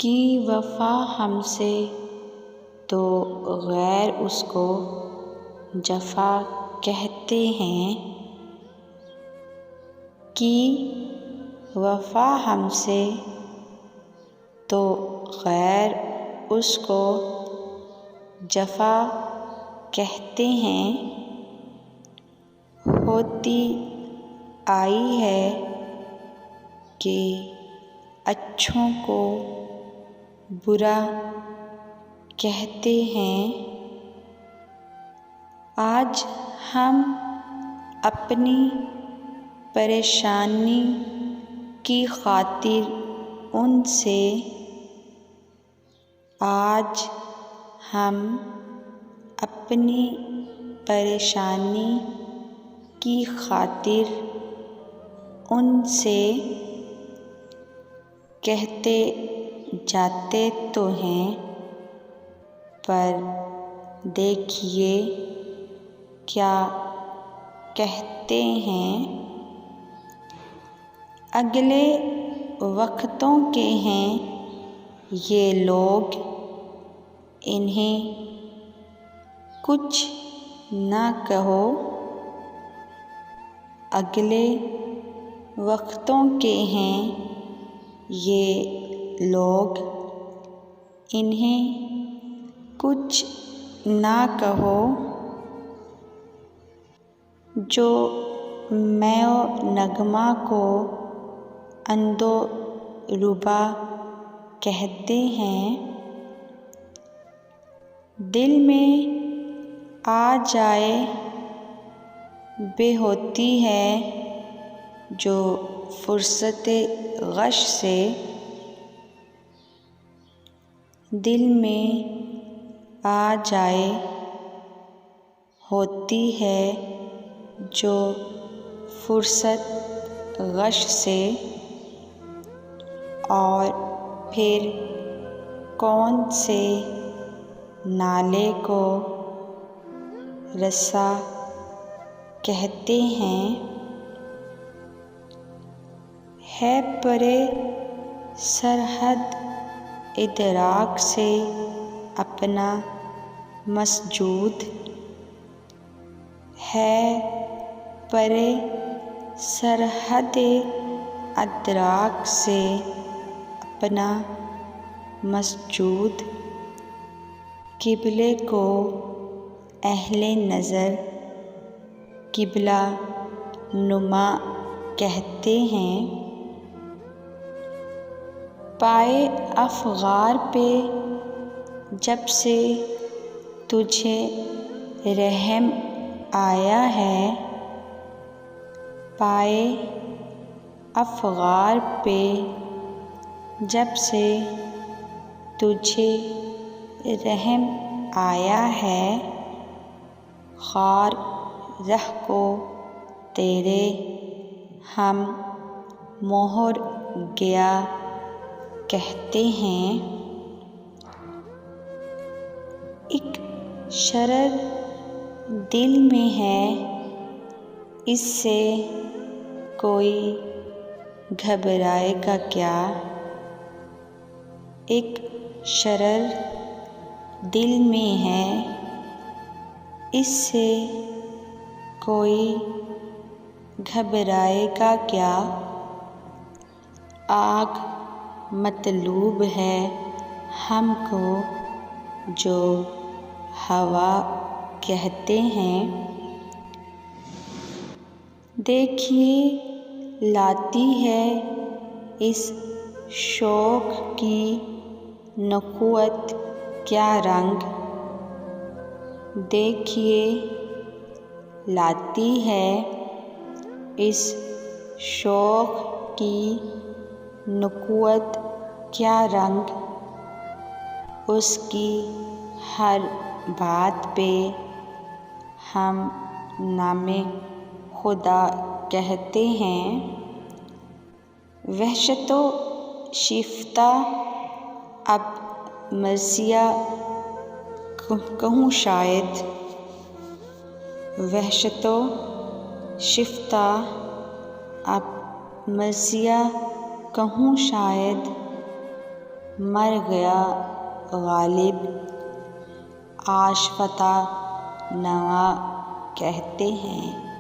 की वफ़ा हमसे तो गैर उसको जफ़ा कहते हैं। की वफ़ा हमसे तो गैर उसको जफ़ा कहते हैं। होती आई है कि अच्छों को बुरा कहते हैं। आज हम अपनी परेशानी की खातिर उनसे आज हम अपनी परेशानी की खातिर उनसे कहते जाते तो हैं, पर देखिए क्या कहते हैं। अगले वक्तों के हैं ये लोग, इन्हें कुछ ना कहो। अगले वक्तों के हैं ये लोग, इन्हें कुछ ना कहो। जो मैं नगमा को अंदो रुबा कहते हैं। दिल में आ जाए बेहोती है जो फुर्सते गश से। दिल में आ जाए होती है जो फुर्सत गश से। और फिर कौन से नाले को रस्सा कहते हैं। है परे सरहद इदराक से अपना मसजूद। है परे सरहद इदराक से अपना मसजूद। किबले को अहले नज़र किबला नुमा कहते हैं। पाए अफ़गार पे जब से तुझे रहम आया है। पाए अफ़गार पे जब से तुझे रहम आया है। ख़ार रह को तेरे हम मोहर गया कहते हैं। एक शरर दिल में है, इससे कोई घबराएगा क्या। एक शरर दिल में है, इससे कोई घबराएगा क्या। आग मतलूब है हमको जो हवा कहते हैं। देखिए लाती है इस शौक़ की नखुवत क्या रंग। देखिए लाती है इस शौक़ की नखुवत क्या रंग। उसकी हर बात पे हम नामे खुदा कहते हैं। वहशतो शिफ्ता अब मर्सिया कहूँ शायद। वहशतो शिफ्ता अब मर्सिया कहूँ शायद। मर गया गालिब आशफता नवा कहते हैं।